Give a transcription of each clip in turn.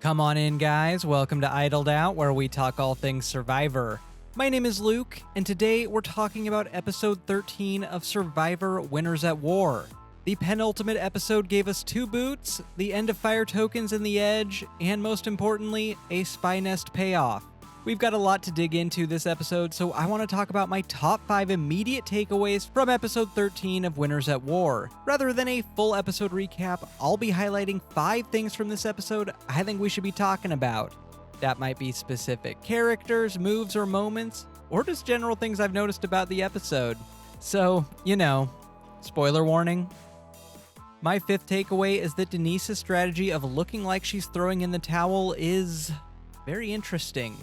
Come on in, guys. Welcome to Idled Out, where we talk all things Survivor. My name is Luke, and today we're talking about episode 13 of Survivor Winners at War. The penultimate episode gave us 2 boots, the end of fire tokens and the edge, and most importantly, a spy nest payoff. We've got a lot to dig into this episode, so I want to talk about my top 5 immediate takeaways from episode 13 of Winners at War. Rather than a full episode recap, I'll be highlighting 5 things from this episode I think we should be talking about. That might be specific characters, moves, or moments, or just general things I've noticed about the episode. So, spoiler warning. My 5th takeaway is that Denises' strategy of looking like she's throwing in the towel is very interesting.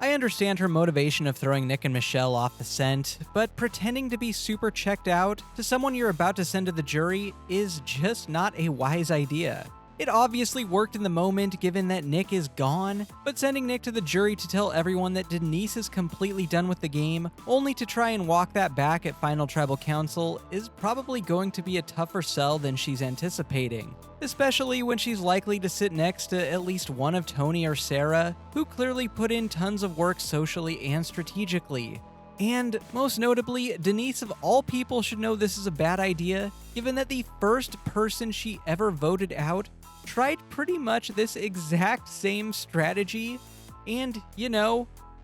I understand her motivation of throwing Nick and Michelle off the scent, but pretending to be super checked out to someone you're about to send to the jury is just not a wise idea. It obviously worked in the moment given that Nick is gone, but sending Nick to the jury to tell everyone that Denise is completely done with the game, only to try and walk that back at Final Tribal Council, is probably going to be a tougher sell than she's anticipating. Especially when she's likely to sit next to at least one of Tony or Sarah, who clearly put in tons of work socially and strategically. And, most notably, Denise of all people should know this is a bad idea, given that the first person she ever voted out tried pretty much this exact same strategy, and,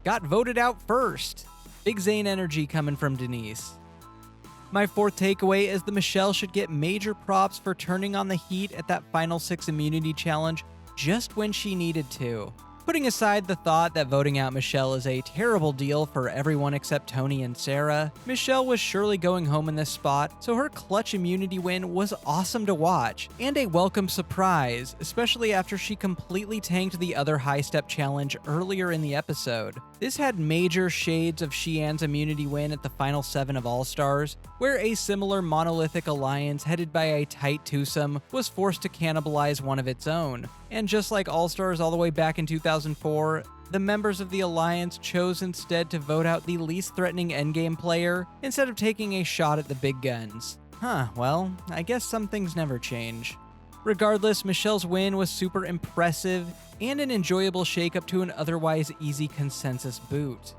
got voted out first. Big Zane energy coming from Denise. My 4th takeaway is that Michelle should get major props for turning on the heat at that Final 6 immunity challenge just when she needed to. Putting aside the thought that voting out Michelle is a terrible deal for everyone except Tony and Sarah, Michelle was surely going home in this spot, so her clutch immunity win was awesome to watch, and a welcome surprise, especially after she completely tanked the other high step challenge earlier in the episode. This had major shades of Xian's immunity win at the Final 7 of All-Stars, where a similar monolithic alliance headed by a tight twosome was forced to cannibalize one of its own. And just like All-Stars all the way back in 2004, the members of the Alliance chose instead to vote out the least threatening endgame player instead of taking a shot at the big guns. Well, I guess some things never change. Regardless, Michelle's win was super impressive and an enjoyable shakeup to an otherwise easy consensus boot.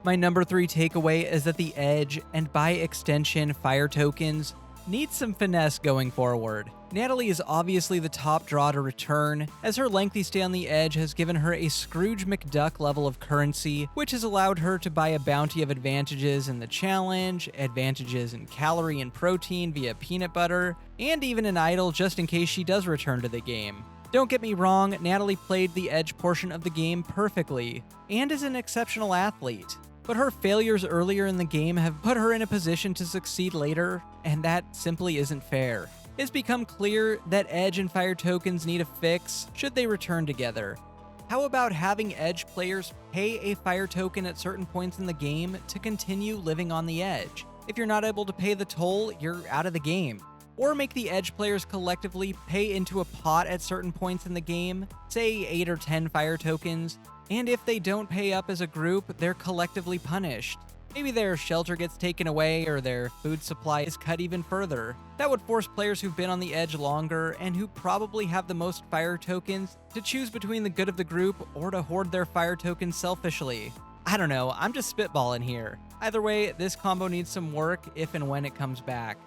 My number 3 takeaway is that the Edge, and by extension Fire Tokens, need some finesse going forward. Natalie is obviously the top draw to return, as her lengthy stay on the Edge has given her a Scrooge McDuck level of currency, which has allowed her to buy a bounty of advantages in the challenge, advantages in calorie and protein via peanut butter, and even an idol just in case she does return to the game. Don't get me wrong, Natalie played the Edge portion of the game perfectly, and is an exceptional athlete. But her failures earlier in the game have put her in a position to succeed later, and that simply isn't fair. It's become clear that Edge and Fire Tokens need a fix should they return together. How about having Edge players pay a Fire Token at certain points in the game to continue living on the Edge? If you're not able to pay the toll, you're out of the game. Or make the Edge players collectively pay into a pot at certain points in the game, say 8 or 10 Fire Tokens, and if they don't pay up as a group, they're collectively punished. Maybe their shelter gets taken away or their food supply is cut even further. That would force players who've been on the Edge longer and who probably have the most Fire Tokens to choose between the good of the group or to hoard their Fire Tokens selfishly. I don't know, I'm just spitballing here. Either way, this combo needs some work if and when it comes back.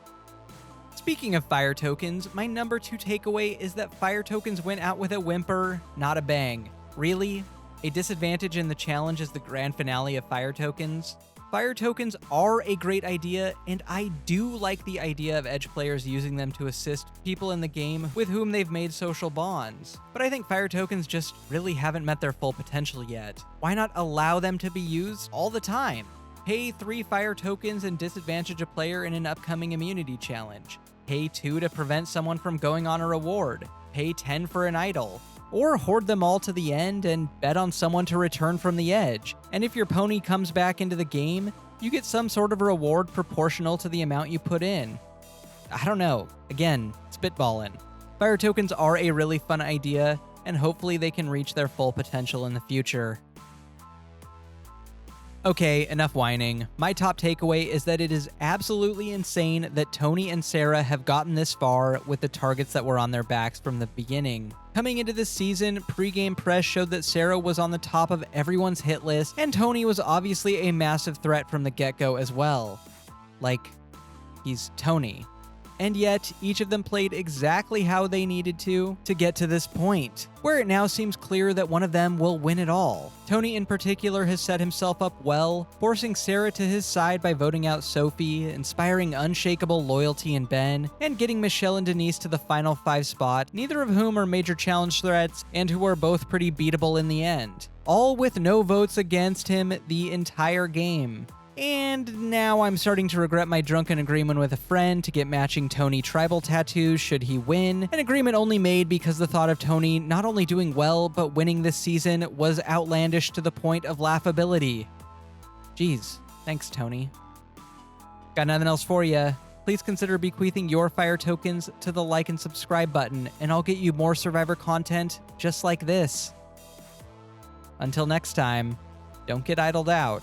Speaking of Fire Tokens, my number 2 takeaway is that Fire Tokens went out with a whimper, not a bang. Really? A disadvantage in the challenge is the grand finale of Fire Tokens? Fire Tokens are a great idea, and I do like the idea of Edge players using them to assist people in the game with whom they've made social bonds. But I think Fire Tokens just really haven't met their full potential yet. Why not allow them to be used all the time? Pay 3 Fire Tokens and disadvantage a player in an upcoming immunity challenge. Pay 2 to prevent someone from going on a reward. Pay 10 for an idol. Or hoard them all to the end and bet on someone to return from the Edge. And if your pony comes back into the game, you get some sort of reward proportional to the amount you put in. I don't know. Again, spitballing. Fire Tokens are a really fun idea, and hopefully they can reach their full potential in the future. Okay, enough whining. My top takeaway is that it is absolutely insane that Tony and Sarah have gotten this far with the targets that were on their backs from the beginning. Coming into this season, pre-game press showed that Sarah was on the top of everyone's hit list, and Tony was obviously a massive threat from the get-go as well. Like, he's Tony. And yet, each of them played exactly how they needed to get to this point, where it now seems clear that one of them will win it all. Tony in particular has set himself up well, forcing Sarah to his side by voting out Sophie, inspiring unshakable loyalty in Ben, and getting Michelle and Denise to the final 5 spot, neither of whom are major challenge threats, and who are both pretty beatable in the end. All with no votes against him the entire game. And now I'm starting to regret my drunken agreement with a friend to get matching Tony tribal tattoos should he win, an agreement only made because the thought of Tony not only doing well but winning this season was outlandish to the point of laughability. Jeez, thanks Tony. Got nothing else for you. Please consider bequeathing your fire tokens to the like and subscribe button, and I'll get you more Survivor content just like this. Until next time, don't get idled out.